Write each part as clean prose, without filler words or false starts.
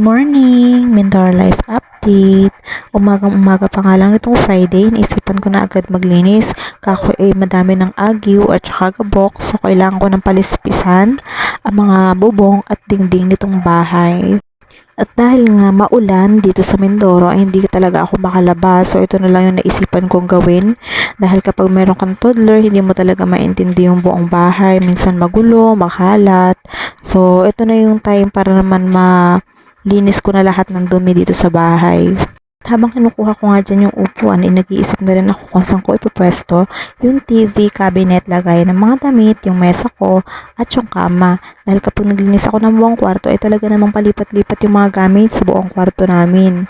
Morning! Mentor Life Update. Umagang-umaga pa nga lang itong Friday, naisipan ko na agad maglinis. Kako madami ng agyo at saka gabok, so kailangan ko ng palispisan ang mga bubong at dingding nitong bahay. At dahil nga maulan dito sa Mindoro, ay hindi talaga ako makalabas. So ito na lang yung naisipan kong gawin. Dahil kapag meron kang toddler, hindi mo talaga maintindi yung buong bahay. Minsan magulo, makalat. So ito na yung time para naman linis ko na lahat ng dumi dito sa bahay. At habang kinukuha ko nga dyan yung upuan, nag-iisip na rin ako kung saan ko ipupwesto yung TV, cabinet, lagay ng mga damit, yung mesa ko, at yung kama. Dahil kapag naglinis ako ng buong kwarto, ay talaga namang palipat-lipat yung mga gamit sa buong kwarto namin.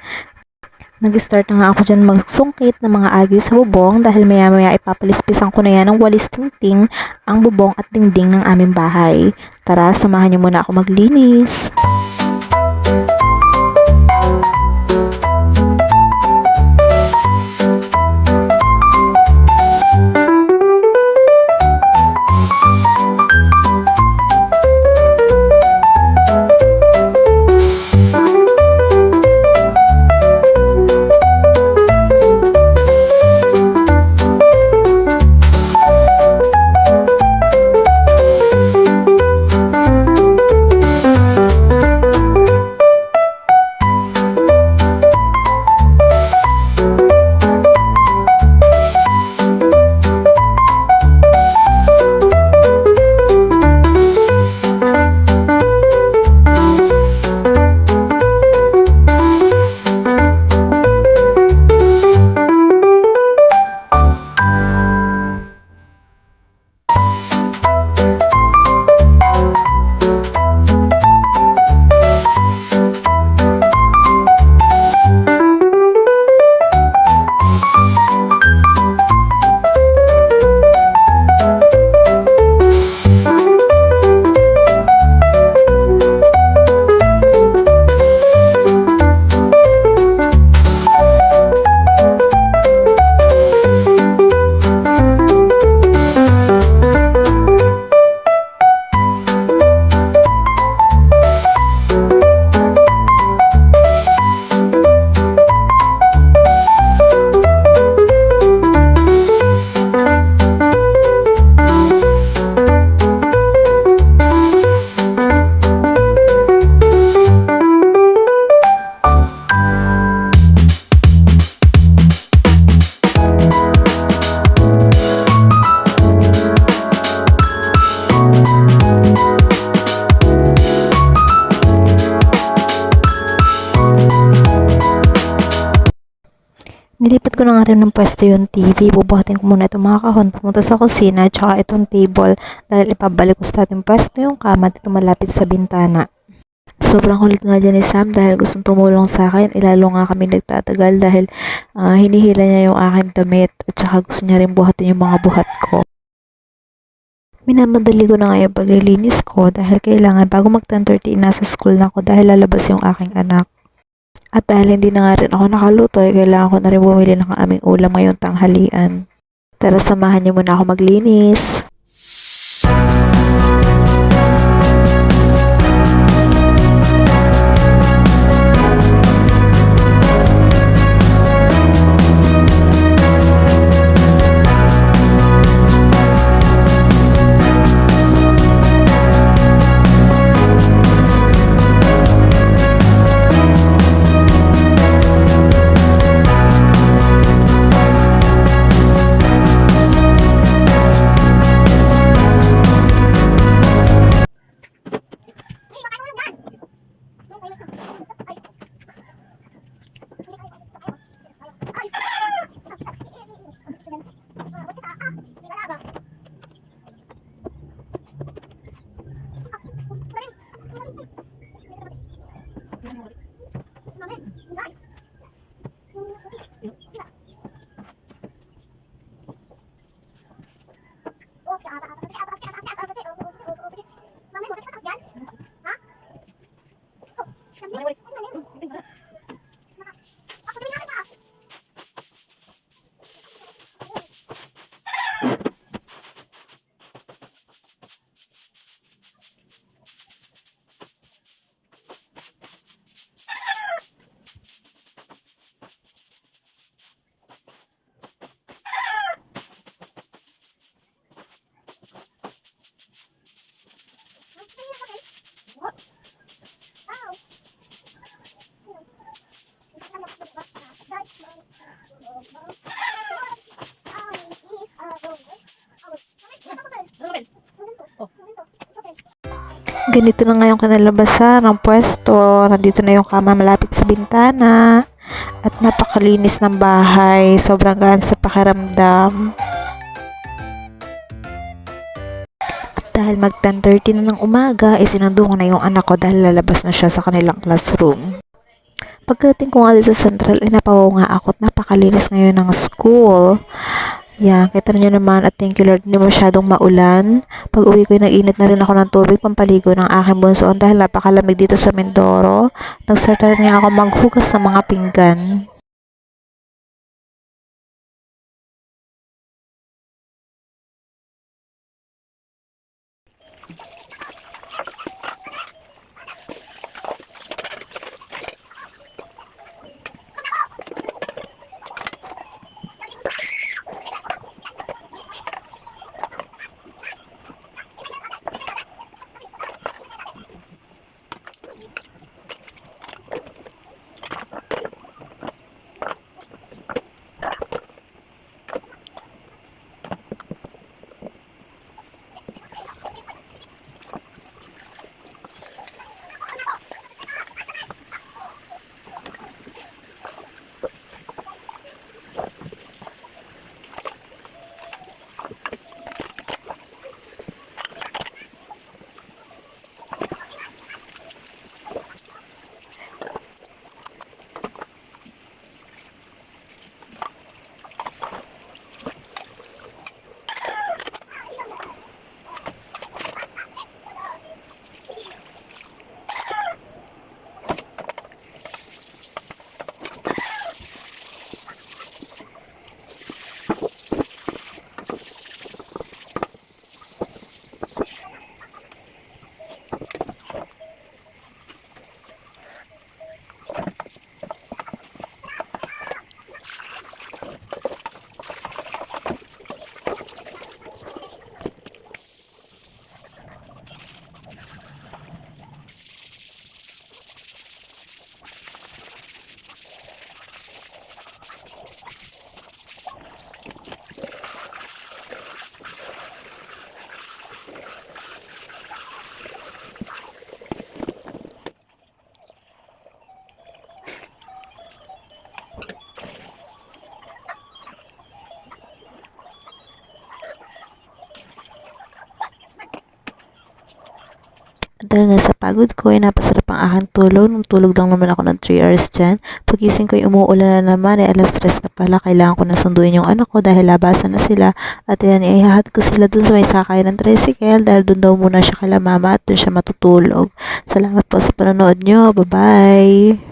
Nag-start na nga ako dyan magsungkit ng mga agyo sa bubong dahil maya-maya ipapalispisan ko na yan ng walis tingting ang bubong at dingding ng aming bahay. Tara, samahan niyo muna ako maglinis. Nilipat ko na nga rin ng pwesto yung TV. Bubuhatin ko muna itong mga kahon pumunta sa kusina at saka itong table dahil ipabalik ko sa ating pwesto yung kama at ito malapit sa bintana. Sobrang kulit nga dyan ni Sam dahil gustong tumulong sa akin. Ilalo nga kami nagtatagal dahil hinihila niya yung aking damit at saka gusto niya rin buhatin yung mga buhat ko. Minamadali ko na nga yung paglilinis ko dahil kailangan bago mag 10:30 nasa school na ako dahil lalabas yung aking anak. At dahil hindi na nga rin ako nakaluto, ay kailangan ko na rin bumili ng aming ulam ngayong tanghalian. Tara, samahan niyo muna ako maglinis. Ganito na nga yung kinalabasan ng pwesto. Nandito na yung kama malapit sa bintana. At napakalinis ng bahay. Sobrang gaan sa pakiramdam. At dahil mag 10:30 na ng umaga, isinundo ko na yung anak ko dahil lalabas na siya sa kanilang classroom. Pagdating ko nga dito sa Central, napawaw nga ako at napakalinis ngayon ng school. Yan, kita niyo naman at thank you Lord, hindi masyadong maulan. Pag uwi ko, nag-init na rin ako ng tubig pampaligo ng aking bunsoon dahil napakalamig dito sa Mindoro. Nag-start na rin nga ako maghugas ng mga pinggan. Dahil nga sa pagod ko, ay napasarap ang aking tulog. Nung tulog lang naman ako ng 3 hours dyan. Pagising ko, umuulan na naman. Alas 3 na pala. Kailangan ko na sunduin yung anak ko dahil labasan na sila. At yan, ihahat ko sila dun sa may sakay ng tricycle dahil dun daw muna siya kala mama at dun siya matutulog. Salamat po sa panonood nyo. Bye-bye!